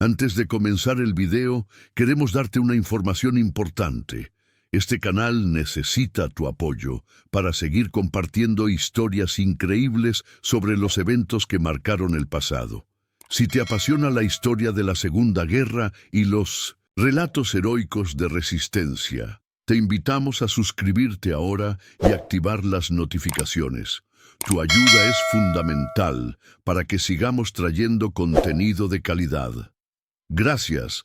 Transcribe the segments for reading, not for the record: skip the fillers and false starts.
Antes de comenzar el video, queremos darte una información importante. Este canal necesita tu apoyo para seguir compartiendo historias increíbles sobre los eventos que marcaron el pasado. Si te apasiona la historia de la Segunda Guerra y los relatos heroicos de resistencia, te invitamos a suscribirte ahora y activar las notificaciones. Tu ayuda es fundamental para que sigamos trayendo contenido de calidad. Gracias.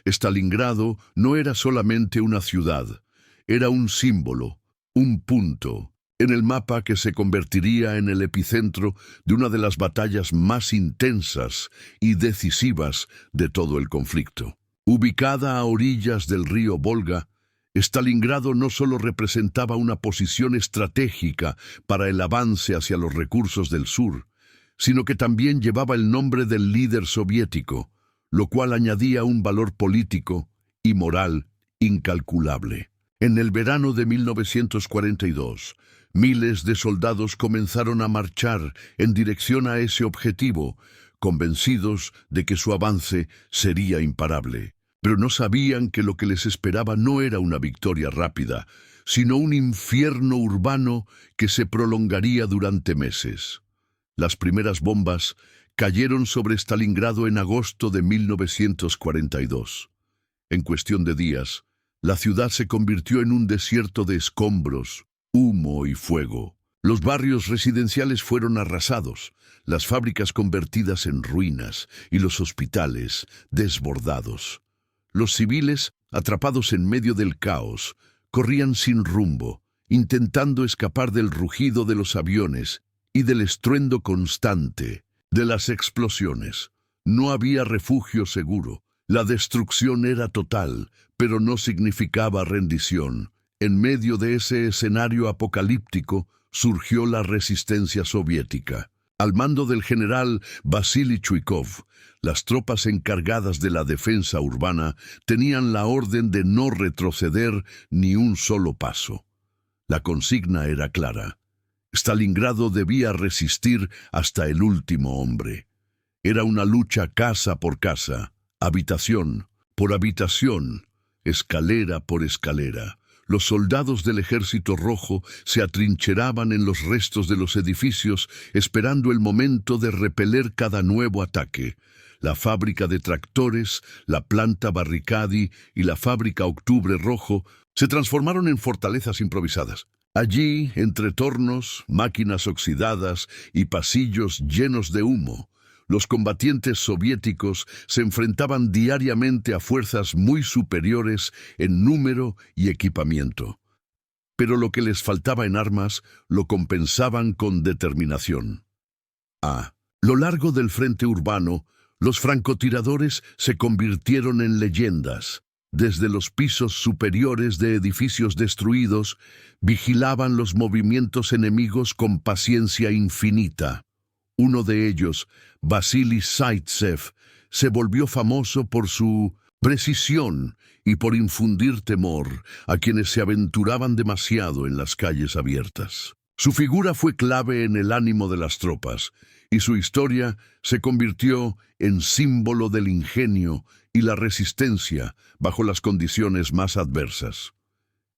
Stalingrado no era solamente una ciudad, era un símbolo, un punto en el mapa que se convertiría en el epicentro de una de las batallas más intensas y decisivas de todo el conflicto. Ubicada a orillas del río Volga, Stalingrado no solo representaba una posición estratégica para el avance hacia los recursos del sur, sino que también llevaba el nombre del líder soviético, lo cual añadía un valor político y moral incalculable. En el verano de 1942, miles de soldados comenzaron a marchar en dirección a ese objetivo, convencidos de que su avance sería imparable. Pero no sabían que lo que les esperaba no era una victoria rápida, sino un infierno urbano que se prolongaría durante meses. Las primeras bombas cayeron sobre Stalingrado en agosto de 1942. En cuestión de días, la ciudad se convirtió en un desierto de escombros, humo y fuego. Los barrios residenciales fueron arrasados, las fábricas convertidas en ruinas y los hospitales desbordados. Los civiles, atrapados en medio del caos, corrían sin rumbo, intentando escapar del rugido de los aviones y del estruendo constante de las explosiones. No había refugio seguro. La destrucción era total, pero no significaba rendición. En medio de ese escenario apocalíptico surgió la resistencia soviética. Al mando del general Vasily Chuikov, las tropas encargadas de la defensa urbana tenían la orden de no retroceder ni un solo paso. La consigna era clara. Stalingrado debía resistir hasta el último hombre. Era una lucha casa por casa, habitación por habitación, escalera por escalera. Los soldados del Ejército Rojo se atrincheraban en los restos de los edificios, esperando el momento de repeler cada nuevo ataque. La fábrica de tractores, la planta Barricadi y la fábrica Octubre Rojo se transformaron en fortalezas improvisadas. Allí, entre tornos, máquinas oxidadas y pasillos llenos de humo, los combatientes soviéticos se enfrentaban diariamente a fuerzas muy superiores en número y equipamiento. Pero lo que les faltaba en armas lo compensaban con determinación. A lo largo del frente urbano, los francotiradores se convirtieron en leyendas. Desde los pisos superiores de edificios destruidos, vigilaban los movimientos enemigos con paciencia infinita. Uno de ellos, Vasily Zaitsev, se volvió famoso por su precisión y por infundir temor a quienes se aventuraban demasiado en las calles abiertas. Su figura fue clave en el ánimo de las tropas, y su historia se convirtió en símbolo del ingenio y la resistencia bajo las condiciones más adversas.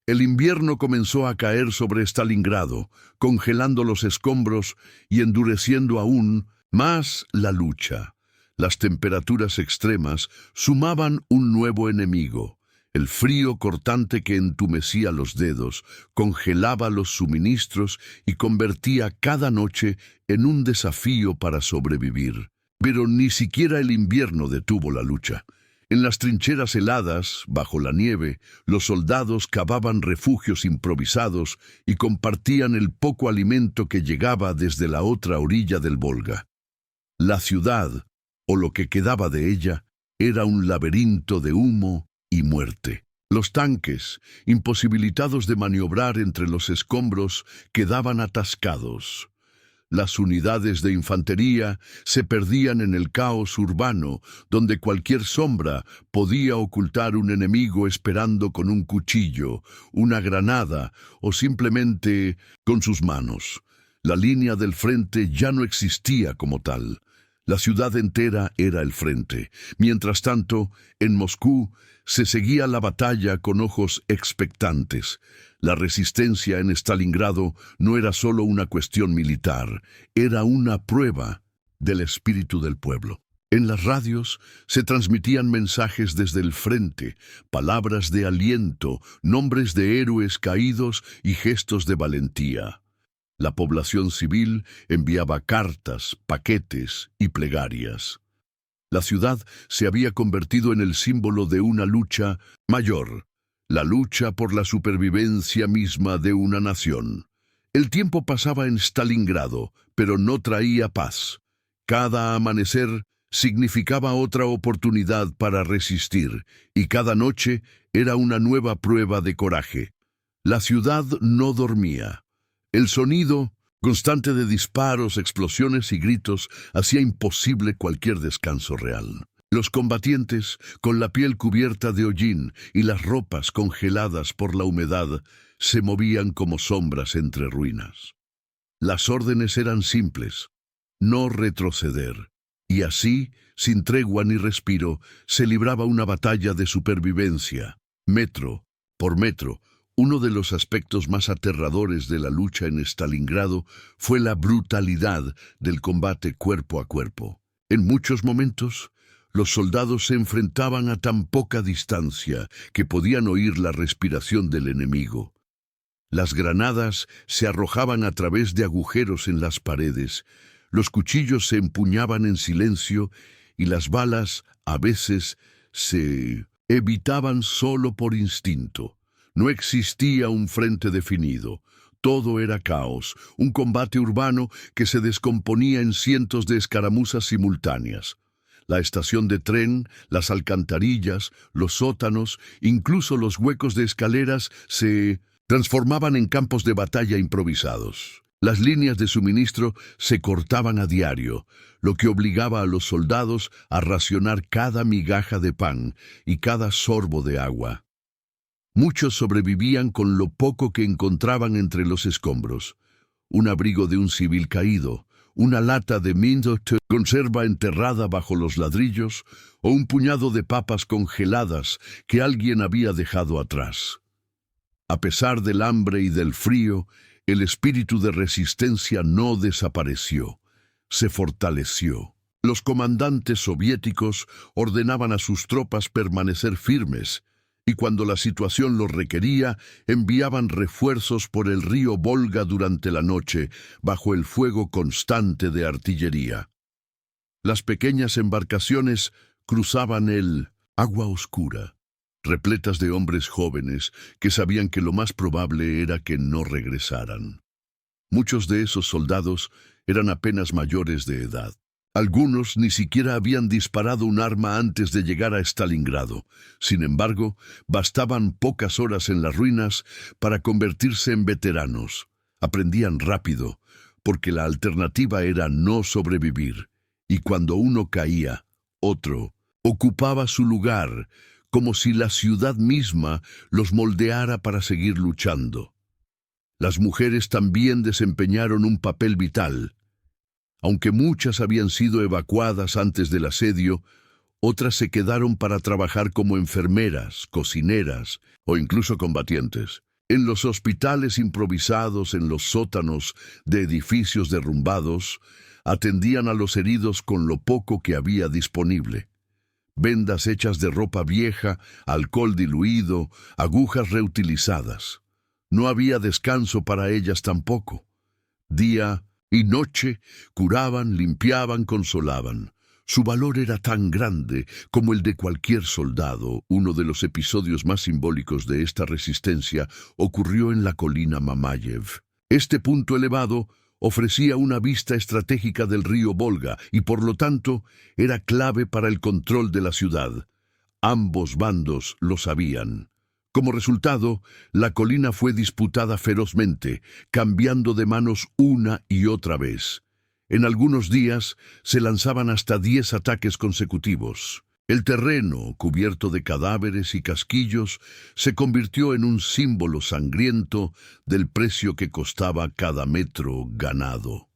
El invierno comenzó a caer sobre Stalingrado, congelando los escombros y endureciendo aún más la lucha. Las temperaturas extremas sumaban un nuevo enemigo. El frío cortante que entumecía los dedos, congelaba los suministros y convertía cada noche en un desafío para sobrevivir. Pero ni siquiera el invierno detuvo la lucha. En las trincheras heladas, bajo la nieve, los soldados cavaban refugios improvisados y compartían el poco alimento que llegaba desde la otra orilla del Volga. La ciudad, o lo que quedaba de ella, era un laberinto de humo y muerte. Los tanques, imposibilitados de maniobrar entre los escombros, quedaban atascados. Las unidades de infantería se perdían en el caos urbano, donde cualquier sombra podía ocultar un enemigo esperando con un cuchillo, una granada o simplemente con sus manos. La línea del frente ya no existía como tal. La ciudad entera era el frente. Mientras tanto, en Moscú se seguía la batalla con ojos expectantes. La resistencia en Stalingrado no era solo una cuestión militar, era una prueba del espíritu del pueblo. En las radios se transmitían mensajes desde el frente, palabras de aliento, nombres de héroes caídos y gestos de valentía. La población civil enviaba cartas, paquetes y plegarias. La ciudad se había convertido en el símbolo de una lucha mayor, la lucha por la supervivencia misma de una nación. El tiempo pasaba en Stalingrado, pero no traía paz. Cada amanecer significaba otra oportunidad para resistir, y cada noche era una nueva prueba de coraje. La ciudad no dormía. El sonido constante de disparos, explosiones y gritos hacía imposible cualquier descanso real. Los combatientes, con la piel cubierta de hollín y las ropas congeladas por la humedad, se movían como sombras entre ruinas. Las órdenes eran simples: no retroceder. Y así, sin tregua ni respiro, se libraba una batalla de supervivencia, metro por metro. Uno de los aspectos más aterradores de la lucha en Stalingrado fue la brutalidad del combate cuerpo a cuerpo. En muchos momentos, los soldados se enfrentaban a tan poca distancia que podían oír la respiración del enemigo. Las granadas se arrojaban a través de agujeros en las paredes, los cuchillos se empuñaban en silencio y las balas, a veces, se evitaban solo por instinto. No existía un frente definido. Todo era caos, un combate urbano que se descomponía en cientos de escaramuzas simultáneas. La estación de tren, las alcantarillas, los sótanos, incluso los huecos de escaleras se transformaban en campos de batalla improvisados. Las líneas de suministro se cortaban a diario, lo que obligaba a los soldados a racionar cada migaja de pan y cada sorbo de agua. Muchos sobrevivían con lo poco que encontraban entre los escombros: un abrigo de un civil caído, una lata de conserva enterrada bajo los ladrillos o un puñado de papas congeladas que alguien había dejado atrás. A pesar del hambre y del frío, el espíritu de resistencia no desapareció, se fortaleció. Los comandantes soviéticos ordenaban a sus tropas permanecer firmes, y cuando la situación lo requería, enviaban refuerzos por el río Volga durante la noche, bajo el fuego constante de artillería. Las pequeñas embarcaciones cruzaban el agua oscura, repletas de hombres jóvenes que sabían que lo más probable era que no regresaran. Muchos de esos soldados eran apenas mayores de edad. Algunos ni siquiera habían disparado un arma antes de llegar a Stalingrado. Sin embargo, bastaban pocas horas en las ruinas para convertirse en veteranos. Aprendían rápido, porque la alternativa era no sobrevivir. Y cuando uno caía, otro ocupaba su lugar, como si la ciudad misma los moldeara para seguir luchando. Las mujeres también desempeñaron un papel vital. Aunque muchas habían sido evacuadas antes del asedio, otras se quedaron para trabajar como enfermeras, cocineras o incluso combatientes. En los hospitales improvisados, en los sótanos de edificios derrumbados, atendían a los heridos con lo poco que había disponible. Vendas hechas de ropa vieja, alcohol diluido, agujas reutilizadas. No había descanso para ellas tampoco. Día y noche curaban, limpiaban, consolaban. Su valor era tan grande como el de cualquier soldado. Uno de los episodios más simbólicos de esta resistencia ocurrió en la colina Mamayev. Este punto elevado ofrecía una vista estratégica del río Volga y por lo tanto era clave para el control de la ciudad. Ambos bandos lo sabían. Como resultado, la colina fue disputada ferozmente, cambiando de manos una y otra vez. En algunos días se lanzaban hasta 10 ataques consecutivos. El terreno, cubierto de cadáveres y casquillos, se convirtió en un símbolo sangriento del precio que costaba cada metro ganado.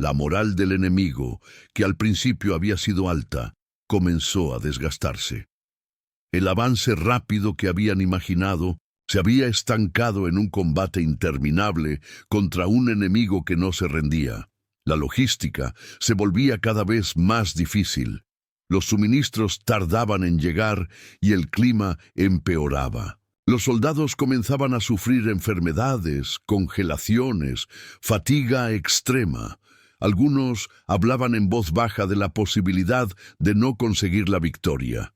La moral del enemigo, que al principio había sido alta, comenzó a desgastarse. El avance rápido que habían imaginado se había estancado en un combate interminable contra un enemigo que no se rendía. La logística se volvía cada vez más difícil. Los suministros tardaban en llegar y el clima empeoraba. Los soldados comenzaban a sufrir enfermedades, congelaciones, fatiga extrema. Algunos hablaban en voz baja de la posibilidad de no conseguir la victoria.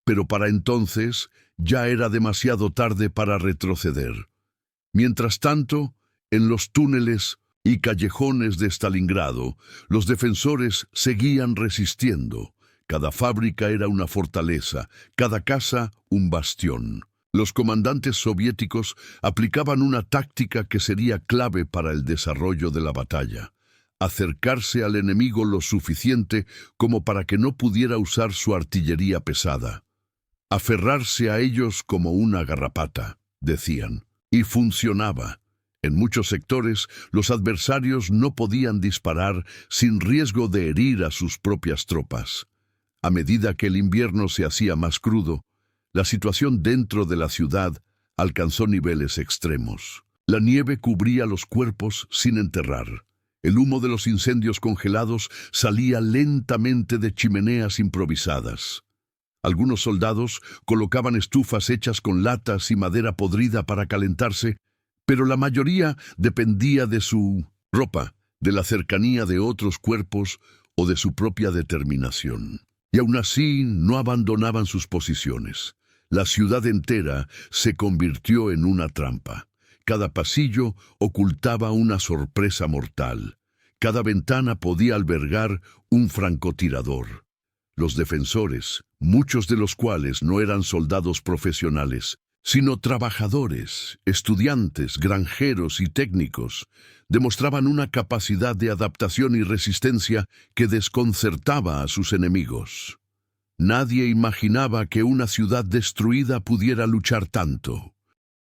Pero para entonces ya era demasiado tarde para retroceder. Mientras tanto, en los túneles y callejones de Stalingrado, los defensores seguían resistiendo. Cada fábrica era una fortaleza, cada casa un bastión. Los comandantes soviéticos aplicaban una táctica que sería clave para el desarrollo de la batalla: acercarse al enemigo lo suficiente como para que no pudiera usar su artillería pesada. Aferrarse a ellos como una garrapata, decían, y funcionaba. En muchos sectores, los adversarios no podían disparar sin riesgo de herir a sus propias tropas. A medida que el invierno se hacía más crudo, la situación dentro de la ciudad alcanzó niveles extremos. La nieve cubría los cuerpos sin enterrar. El humo de los incendios congelados salía lentamente de chimeneas improvisadas. Algunos soldados colocaban estufas hechas con latas y madera podrida para calentarse, pero la mayoría dependía de su ropa, de la cercanía de otros cuerpos o de su propia determinación. Y aún así no abandonaban sus posiciones. La ciudad entera se convirtió en una trampa. Cada pasillo ocultaba una sorpresa mortal. Cada ventana podía albergar un francotirador. Los defensores, muchos de los cuales no eran soldados profesionales, sino trabajadores, estudiantes, granjeros y técnicos, demostraban una capacidad de adaptación y resistencia que desconcertaba a sus enemigos. Nadie imaginaba que una ciudad destruida pudiera luchar tanto.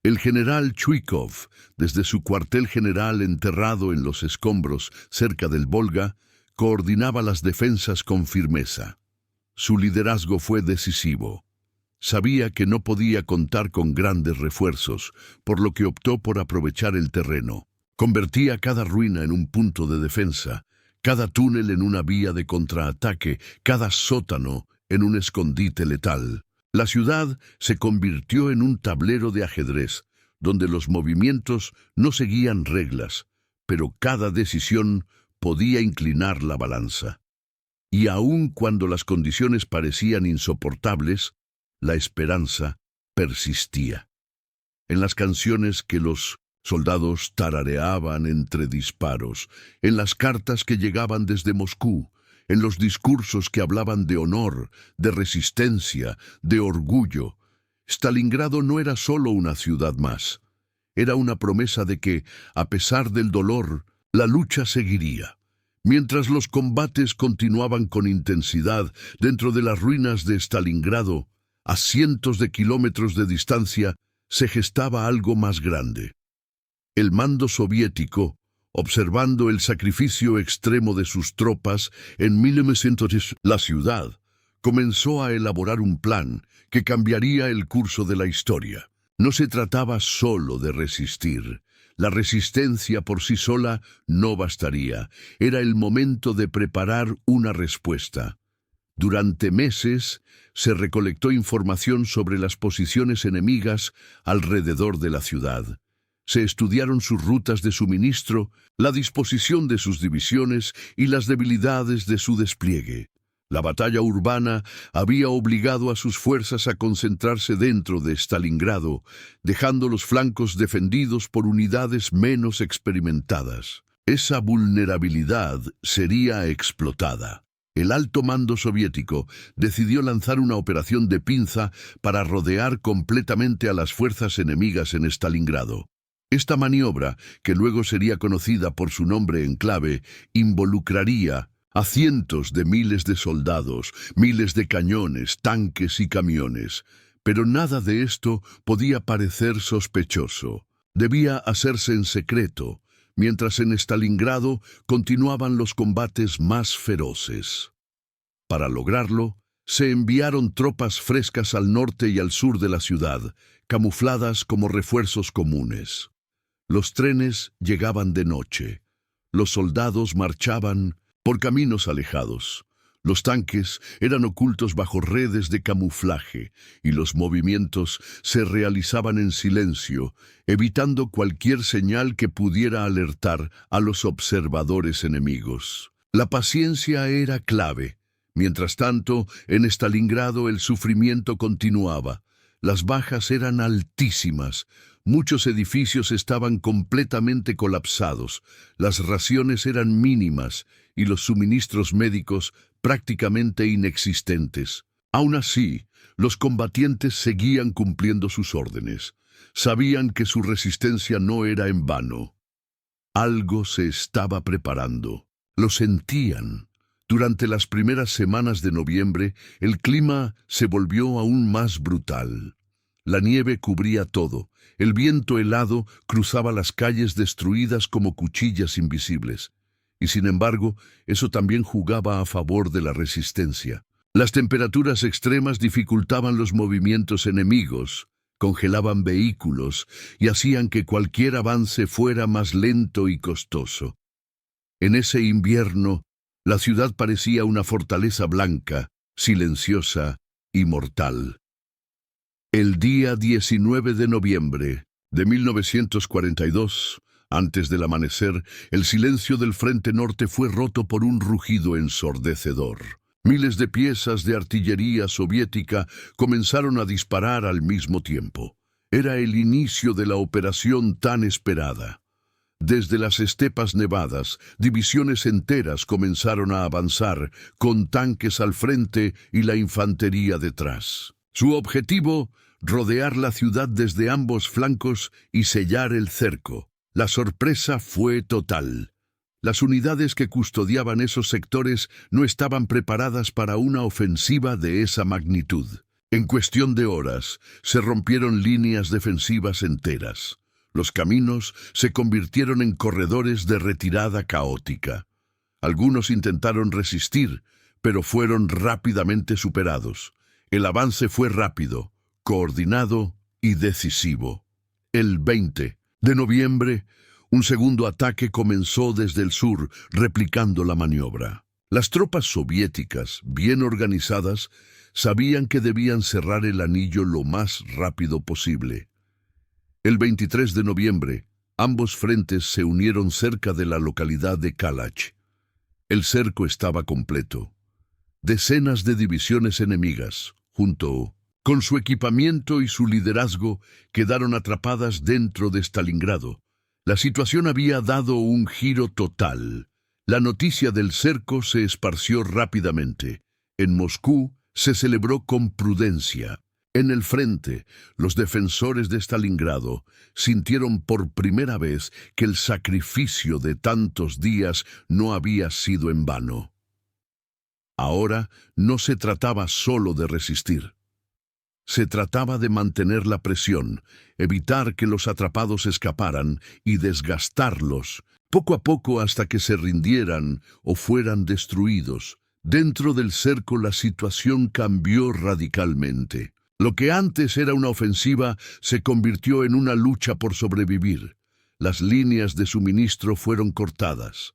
El general Chuikov, desde su cuartel general enterrado en los escombros cerca del Volga, coordinaba las defensas con firmeza. Su liderazgo fue decisivo. Sabía que no podía contar con grandes refuerzos, por lo que optó por aprovechar el terreno. Convertía cada ruina en un punto de defensa, cada túnel en una vía de contraataque, cada sótano en un escondite letal. La ciudad se convirtió en un tablero de ajedrez, donde los movimientos no seguían reglas, pero cada decisión podía inclinar la balanza. Y aun cuando las condiciones parecían insoportables, la esperanza persistía. En las canciones que los soldados tarareaban entre disparos, en las cartas que llegaban desde Moscú, en los discursos que hablaban de honor, de resistencia, de orgullo, Stalingrado no era solo una ciudad más. Era una promesa de que, a pesar del dolor, la lucha seguiría. Mientras los combates continuaban con intensidad dentro de las ruinas de Stalingrado, a cientos de kilómetros de distancia, se gestaba algo más grande. El mando soviético, observando el sacrificio extremo de sus tropas en 1910, la ciudad comenzó a elaborar un plan que cambiaría el curso de la historia. No se trataba solo de resistir. La resistencia por sí sola no bastaría. Era el momento de preparar una respuesta. Durante meses se recolectó información sobre las posiciones enemigas alrededor de la ciudad. Se estudiaron sus rutas de suministro, la disposición de sus divisiones y las debilidades de su despliegue. La batalla urbana había obligado a sus fuerzas a concentrarse dentro de Stalingrado, dejando los flancos defendidos por unidades menos experimentadas. Esa vulnerabilidad sería explotada. El alto mando soviético decidió lanzar una operación de pinza para rodear completamente a las fuerzas enemigas en Stalingrado. Esta maniobra, que luego sería conocida por su nombre en clave, involucraría a cientos de miles de soldados, miles de cañones, tanques y camiones. Pero nada de esto podía parecer sospechoso. Debía hacerse en secreto, mientras en Stalingrado continuaban los combates más feroces. Para lograrlo, se enviaron tropas frescas al norte y al sur de la ciudad, camufladas como refuerzos comunes. Los trenes llegaban de noche. Los soldados marchaban por caminos alejados. Los tanques eran ocultos bajo redes de camuflaje y los movimientos se realizaban en silencio, evitando cualquier señal que pudiera alertar a los observadores enemigos. La paciencia era clave. Mientras tanto, en Stalingrado el sufrimiento continuaba. Las bajas eran altísimas. Muchos edificios estaban completamente colapsados. Las raciones eran mínimas y los suministros médicos prácticamente inexistentes. Aún así, los combatientes seguían cumpliendo sus órdenes. Sabían que su resistencia no era en vano. Algo se estaba preparando. Lo sentían. Durante las primeras semanas de noviembre, el clima se volvió aún más brutal. La nieve cubría todo. El viento helado cruzaba las calles destruidas como cuchillas invisibles. Y sin embargo, eso también jugaba a favor de la resistencia. Las temperaturas extremas dificultaban los movimientos enemigos, congelaban vehículos y hacían que cualquier avance fuera más lento y costoso. En ese invierno, la ciudad parecía una fortaleza blanca, silenciosa y mortal. El día 19 de noviembre de 1942, antes del amanecer, el silencio del Frente Norte fue roto por un rugido ensordecedor. Miles de piezas de artillería soviética comenzaron a disparar al mismo tiempo. Era el inicio de la operación tan esperada. Desde las estepas nevadas, divisiones enteras comenzaron a avanzar, con tanques al frente y la infantería detrás. Su objetivo, rodear la ciudad desde ambos flancos y sellar el cerco. La sorpresa fue total. Las unidades que custodiaban esos sectores no estaban preparadas para una ofensiva de esa magnitud. En cuestión de horas, se rompieron líneas defensivas enteras. Los caminos se convirtieron en corredores de retirada caótica. Algunos intentaron resistir, pero fueron rápidamente superados. El avance fue rápido, coordinado y decisivo. El 20 de noviembre, un segundo ataque comenzó desde el sur, replicando la maniobra. Las tropas soviéticas, bien organizadas, sabían que debían cerrar el anillo lo más rápido posible. El 23 de noviembre, ambos frentes se unieron cerca de la localidad de Kalach. El cerco estaba completo. Decenas de divisiones enemigas, junto con su equipamiento y su liderazgo, quedaron atrapadas dentro de Stalingrado. La situación había dado un giro total. La noticia del cerco se esparció rápidamente. En Moscú se celebró con prudencia. En el frente, los defensores de Stalingrado sintieron por primera vez que el sacrificio de tantos días no había sido en vano. Ahora no se trataba solo de resistir. Se trataba de mantener la presión, evitar que los atrapados escaparan y desgastarlos, poco a poco hasta que se rindieran o fueran destruidos. Dentro del cerco la situación cambió radicalmente. Lo que antes era una ofensiva se convirtió en una lucha por sobrevivir. Las líneas de suministro fueron cortadas.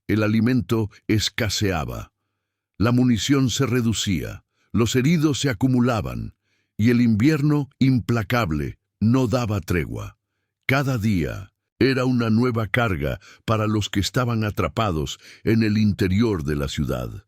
El alimento escaseaba. La munición se reducía. Los heridos se acumulaban. Y el invierno, implacable, no daba tregua. Cada día era una nueva carga para los que estaban atrapados en el interior de la ciudad.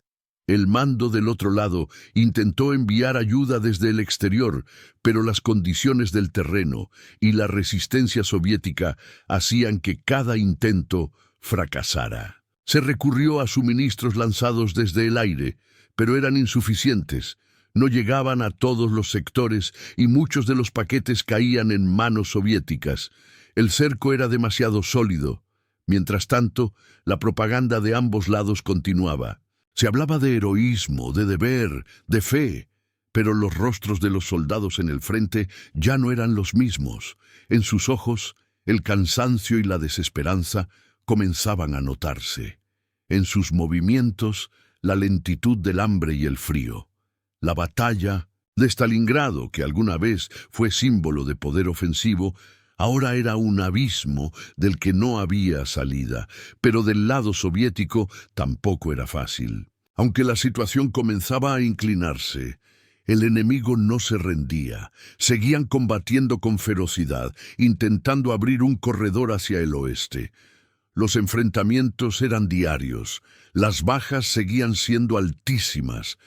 El mando del otro lado intentó enviar ayuda desde el exterior, pero las condiciones del terreno y la resistencia soviética hacían que cada intento fracasara. Se recurrió a suministros lanzados desde el aire, pero eran insuficientes. No llegaban a todos los sectores y muchos de los paquetes caían en manos soviéticas. El cerco era demasiado sólido. Mientras tanto, la propaganda de ambos lados continuaba. Se hablaba de heroísmo, de deber, de fe, pero los rostros de los soldados en el frente ya no eran los mismos. En sus ojos, el cansancio y la desesperanza comenzaban a notarse. En sus movimientos, la lentitud del hambre y el frío. La batalla de Stalingrado, que alguna vez fue símbolo de poder ofensivo, ahora era un abismo del que no había salida, pero del lado soviético tampoco era fácil. Aunque la situación comenzaba a inclinarse, el enemigo no se rendía. Seguían combatiendo con ferocidad, intentando abrir un corredor hacia el oeste. Los enfrentamientos eran diarios. Las bajas seguían siendo altísimas.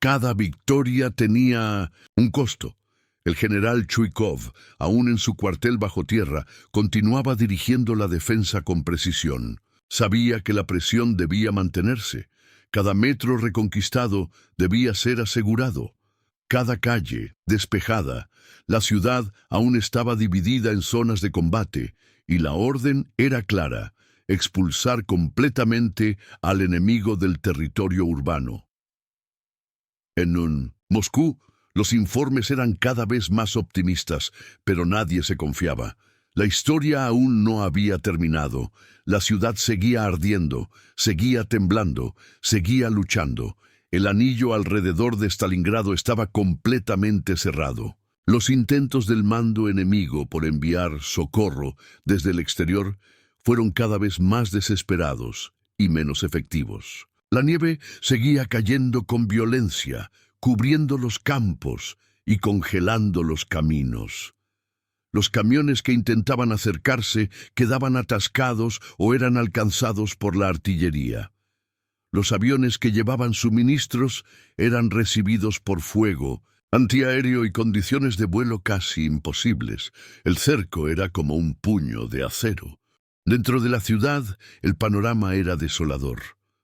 Cada victoria tenía un costo. El general Chuikov, aún en su cuartel bajo tierra, continuaba dirigiendo la defensa con precisión. Sabía que la presión debía mantenerse. Cada metro reconquistado debía ser asegurado. Cada calle despejada. La ciudad aún estaba dividida en zonas de combate, y la orden era clara: expulsar completamente al enemigo del territorio urbano. En Moscú, los informes eran cada vez más optimistas, pero nadie se confiaba. La historia aún no había terminado. La ciudad seguía ardiendo, seguía temblando, seguía luchando. El anillo alrededor de Stalingrado estaba completamente cerrado. Los intentos del mando enemigo por enviar socorro desde el exterior fueron cada vez más desesperados y menos efectivos. La nieve seguía cayendo con violencia, cubriendo los campos y congelando los caminos. Los camiones que intentaban acercarse quedaban atascados o eran alcanzados por la artillería. Los aviones que llevaban suministros eran recibidos por fuego antiaéreo y condiciones de vuelo casi imposibles. El cerco era como un puño de acero. Dentro de la ciudad, el panorama era desolador.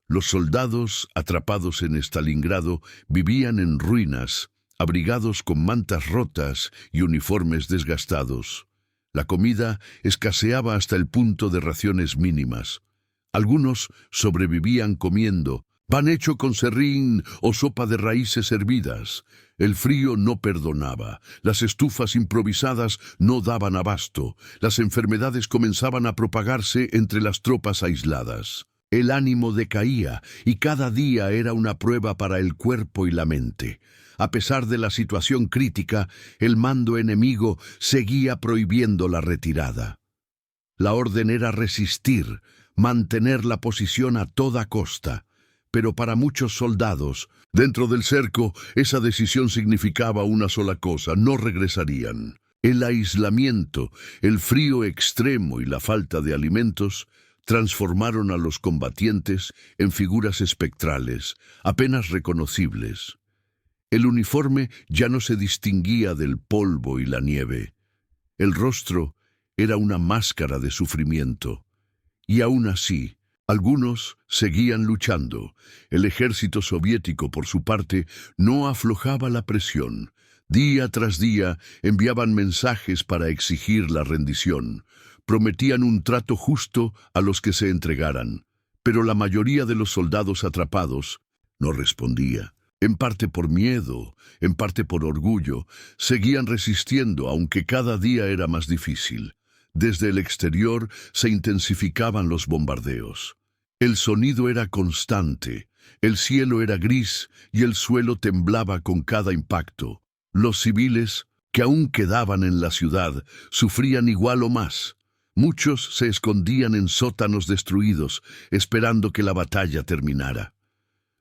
Los soldados, atrapados en Stalingrado, vivían en ruinas, abrigados con mantas rotas y uniformes desgastados. La comida escaseaba hasta el punto de raciones mínimas. Algunos sobrevivían comiendo pan hecho con serrín o sopa de raíces hervidas. El frío no perdonaba. Las estufas improvisadas no daban abasto. Las enfermedades comenzaban a propagarse entre las tropas aisladas. El ánimo decaía y cada día era una prueba para el cuerpo y la mente. A pesar de la situación crítica, el mando enemigo seguía prohibiendo la retirada. La orden era resistir, mantener la posición a toda costa. Pero para muchos soldados, dentro del cerco, esa decisión significaba una sola cosa: no regresarían. El aislamiento, el frío extremo y la falta de alimentos transformaron a los combatientes en figuras espectrales, apenas reconocibles. El uniforme ya no se distinguía del polvo y la nieve. El rostro era una máscara de sufrimiento. Y aún así, algunos seguían luchando. El ejército soviético, por su parte, no aflojaba la presión. Día tras día enviaban mensajes para exigir la rendición. Prometían un trato justo a los que se entregaran. Pero la mayoría de los soldados atrapados no respondía. En parte por miedo, en parte por orgullo, seguían resistiendo, aunque cada día era más difícil. Desde el exterior se intensificaban los bombardeos. El sonido era constante, el cielo era gris y el suelo temblaba con cada impacto. Los civiles, que aún quedaban en la ciudad, sufrían igual o más. Muchos se escondían en sótanos destruidos, esperando que la batalla terminara.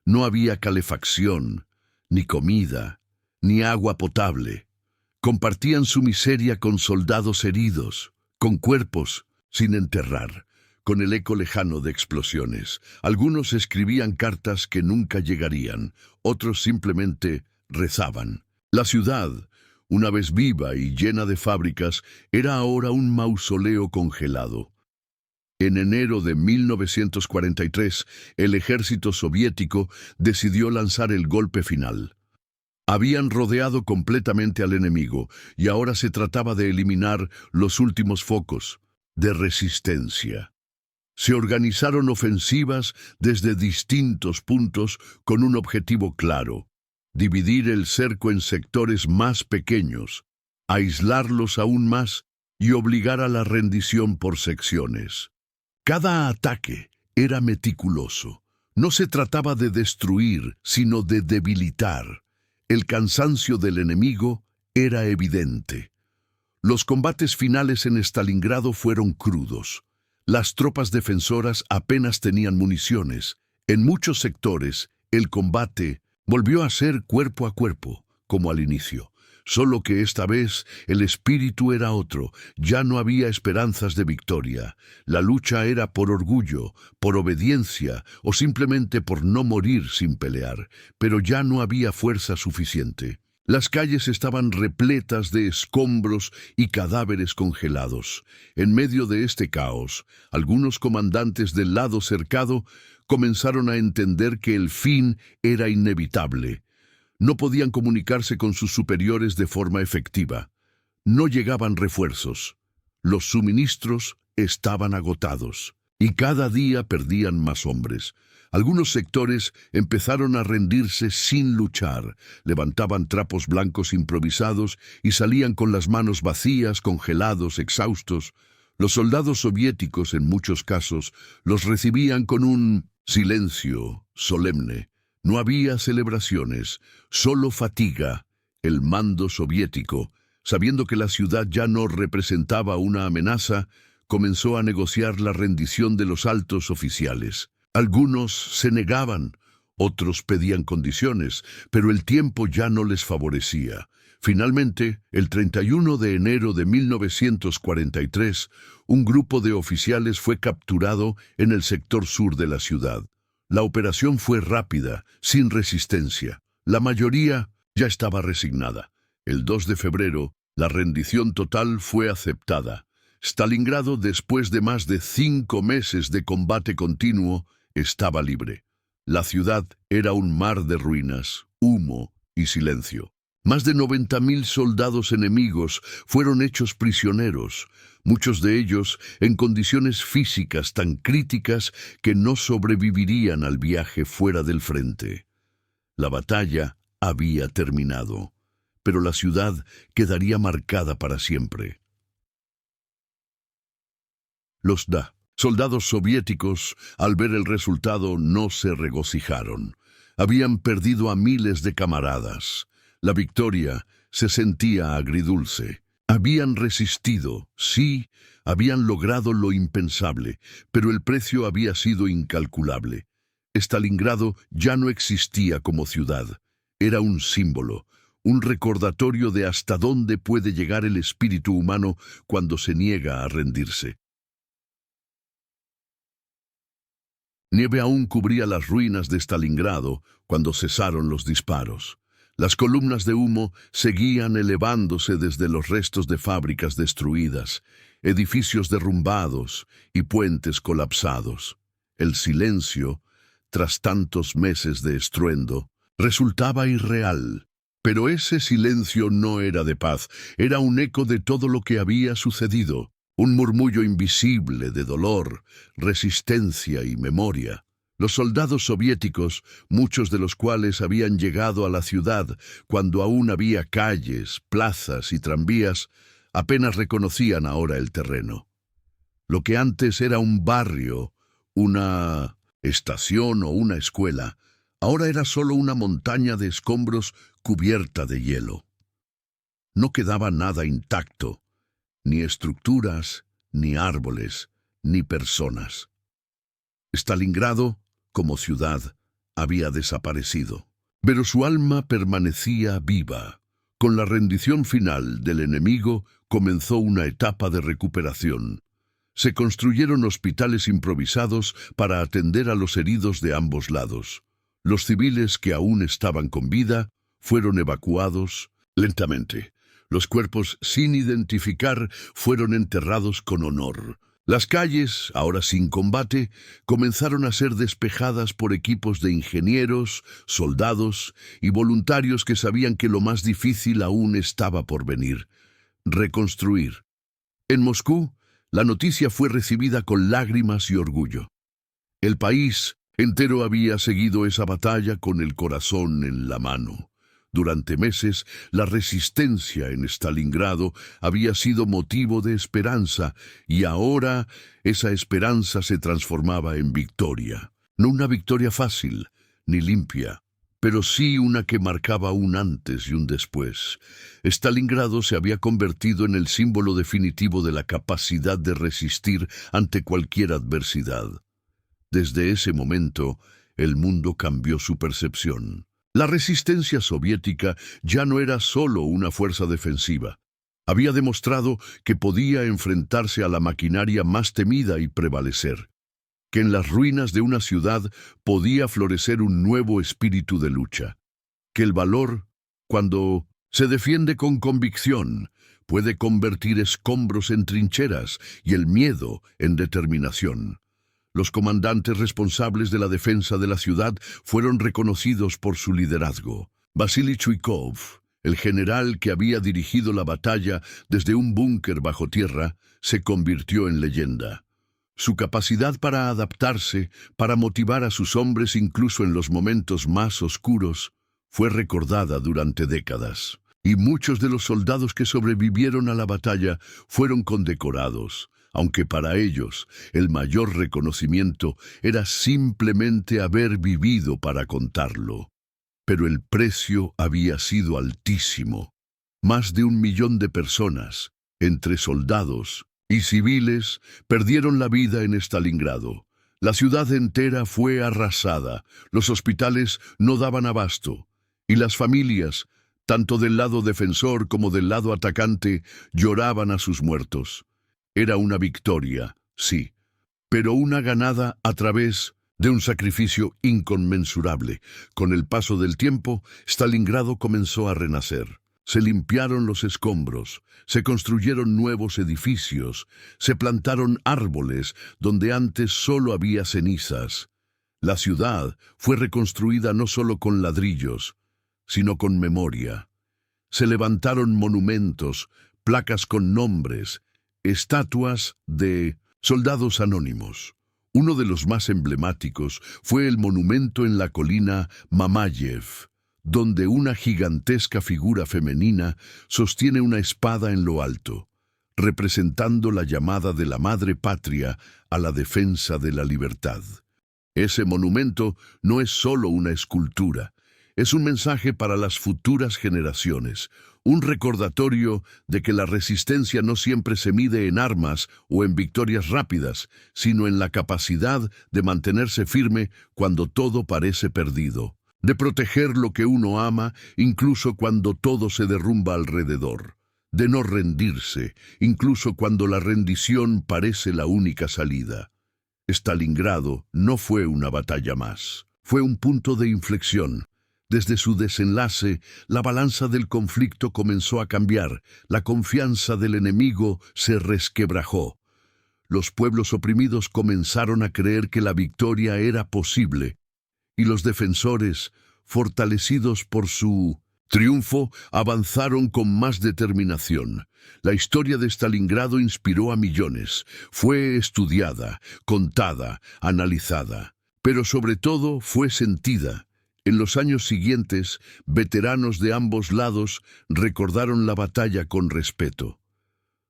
No había calefacción, ni comida, ni agua potable. Compartían su miseria con soldados heridos, con cuerpos sin enterrar, con el eco lejano de explosiones. Algunos escribían cartas que nunca llegarían, otros simplemente rezaban. La ciudad, una vez viva y llena de fábricas, era ahora un mausoleo congelado. En enero de 1943, el ejército soviético decidió lanzar el golpe final. Habían rodeado completamente al enemigo y ahora se trataba de eliminar los últimos focos de resistencia. Se organizaron ofensivas desde distintos puntos con un objetivo claro: dividir el cerco en sectores más pequeños, aislarlos aún más y obligar a la rendición por secciones. Cada ataque era meticuloso. No se trataba de destruir, sino de debilitar. El cansancio del enemigo era evidente. Los combates finales en Stalingrado fueron crudos. Las tropas defensoras apenas tenían municiones. En muchos sectores, el combate volvió a ser cuerpo a cuerpo, como al inicio. Solo que esta vez el espíritu era otro, ya no había esperanzas de victoria. La lucha era por orgullo, por obediencia o simplemente por no morir sin pelear, pero ya no había fuerza suficiente. Las calles estaban repletas de escombros y cadáveres congelados. En medio de este caos, algunos comandantes del lado cercado comenzaron a entender que el fin era inevitable. No podían comunicarse con sus superiores de forma efectiva. No llegaban refuerzos. Los suministros estaban agotados. Y cada día perdían más hombres. Algunos sectores empezaron a rendirse sin luchar. Levantaban trapos blancos improvisados y salían con las manos vacías, congelados, exhaustos. Los soldados soviéticos, en muchos casos, los recibían con un silencio solemne. No había celebraciones, solo fatiga. El mando soviético, sabiendo que la ciudad ya no representaba una amenaza, comenzó a negociar la rendición de los altos oficiales. Algunos se negaban, otros pedían condiciones, pero el tiempo ya no les favorecía. Finalmente, el 31 de enero de 1943, un grupo de oficiales fue capturado en el sector sur de la ciudad. La operación fue rápida, sin resistencia. La mayoría ya estaba resignada. El 2 de febrero, la rendición total fue aceptada. Stalingrado, después de más de 5 meses de combate continuo, estaba libre. La ciudad era un mar de ruinas, humo y silencio. Más de 90.000 soldados enemigos fueron hechos prisioneros, muchos de ellos en condiciones físicas tan críticas que no sobrevivirían al viaje fuera del frente. La batalla había terminado, pero la ciudad quedaría marcada para siempre. Los soldados soviéticos, al ver el resultado, no se regocijaron. Habían perdido a miles de camaradas. La victoria se sentía agridulce. Habían resistido, sí, habían logrado lo impensable, pero el precio había sido incalculable. Stalingrado ya no existía como ciudad. Era un símbolo, un recordatorio de hasta dónde puede llegar el espíritu humano cuando se niega a rendirse. Nieve aún cubría las ruinas de Stalingrado cuando cesaron los disparos. Las columnas de humo seguían elevándose desde los restos de fábricas destruidas, edificios derrumbados y puentes colapsados. El silencio, tras tantos meses de estruendo, resultaba irreal. Pero ese silencio no era de paz, era un eco de todo lo que había sucedido, un murmullo invisible de dolor, resistencia y memoria. Los soldados soviéticos, muchos de los cuales habían llegado a la ciudad cuando aún había calles, plazas y tranvías, apenas reconocían ahora el terreno. Lo que antes era un barrio, una estación o una escuela, ahora era solo una montaña de escombros cubierta de hielo. No quedaba nada intacto, ni estructuras, ni árboles, ni personas. Stalingrado, como ciudad, había desaparecido, pero su alma permanecía viva. Con la rendición final del enemigo comenzó una etapa de recuperación. Se construyeron hospitales improvisados para atender a los heridos de ambos lados. Los civiles que aún estaban con vida fueron evacuados lentamente. Los cuerpos sin identificar fueron enterrados con honor. Las calles, ahora sin combate, comenzaron a ser despejadas por equipos de ingenieros, soldados y voluntarios que sabían que lo más difícil aún estaba por venir: reconstruir. En Moscú, la noticia fue recibida con lágrimas y orgullo. El país entero había seguido esa batalla con el corazón en la mano. Durante meses, la resistencia en Stalingrado había sido motivo de esperanza, y ahora esa esperanza se transformaba en victoria. No una victoria fácil, ni limpia, pero sí una que marcaba un antes y un después. Stalingrado se había convertido en el símbolo definitivo de la capacidad de resistir ante cualquier adversidad. Desde ese momento, el mundo cambió su percepción. La resistencia soviética ya no era solo una fuerza defensiva. Había demostrado que podía enfrentarse a la maquinaria más temida y prevalecer, que en las ruinas de una ciudad podía florecer un nuevo espíritu de lucha, que el valor, cuando se defiende con convicción, puede convertir escombros en trincheras y el miedo en determinación. Los comandantes responsables de la defensa de la ciudad fueron reconocidos por su liderazgo. Vasily Chuikov, el general que había dirigido la batalla desde un búnker bajo tierra, se convirtió en leyenda. Su capacidad para adaptarse, para motivar a sus hombres incluso en los momentos más oscuros, fue recordada durante décadas. Y muchos de los soldados que sobrevivieron a la batalla fueron condecorados, aunque para ellos el mayor reconocimiento era simplemente haber vivido para contarlo. Pero el precio había sido altísimo. Más de 1 millón de personas, entre soldados y civiles, perdieron la vida en Stalingrado. La ciudad entera fue arrasada, los hospitales no daban abasto, y las familias, tanto del lado defensor como del lado atacante, lloraban a sus muertos. Era una victoria, sí, pero una ganada a través de un sacrificio inconmensurable. Con el paso del tiempo, Stalingrado comenzó a renacer. Se limpiaron los escombros, se construyeron nuevos edificios, se plantaron árboles donde antes solo había cenizas. La ciudad fue reconstruida no solo con ladrillos, sino con memoria. Se levantaron monumentos, placas con nombres, estatuas de soldados anónimos. Uno de los más emblemáticos fue el monumento en la colina Mamayev, donde una gigantesca figura femenina sostiene una espada en lo alto, representando la llamada de la madre patria a la defensa de la libertad. Ese monumento no es solo una escultura, es un mensaje para las futuras generaciones, un recordatorio de que la resistencia no siempre se mide en armas o en victorias rápidas, sino en la capacidad de mantenerse firme cuando todo parece perdido, de proteger lo que uno ama incluso cuando todo se derrumba alrededor, de no rendirse incluso cuando la rendición parece la única salida. Stalingrado no fue una batalla más, fue un punto de inflexión. Desde su desenlace, la balanza del conflicto comenzó a cambiar, la confianza del enemigo se resquebrajó. Los pueblos oprimidos comenzaron a creer que la victoria era posible, y los defensores, fortalecidos por su triunfo, avanzaron con más determinación. La historia de Stalingrado inspiró a millones, fue estudiada, contada, analizada, pero sobre todo fue sentida. En los años siguientes, veteranos de ambos lados recordaron la batalla con respeto.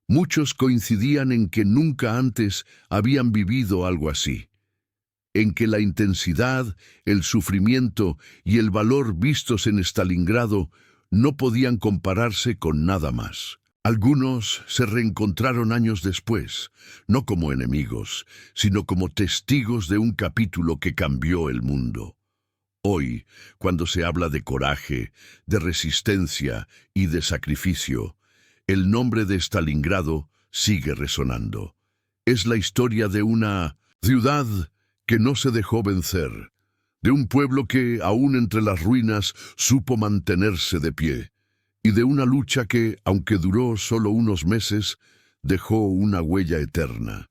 Muchos coincidían en que nunca antes habían vivido algo así, en que la intensidad, el sufrimiento y el valor vistos en Stalingrado no podían compararse con nada más. Algunos se reencontraron años después, no como enemigos, sino como testigos de un capítulo que cambió el mundo. Hoy, cuando se habla de coraje, de resistencia y de sacrificio, el nombre de Stalingrado sigue resonando. Es la historia de una ciudad que no se dejó vencer, de un pueblo que, aún entre las ruinas, supo mantenerse de pie, y de una lucha que, aunque duró solo unos meses, dejó una huella eterna.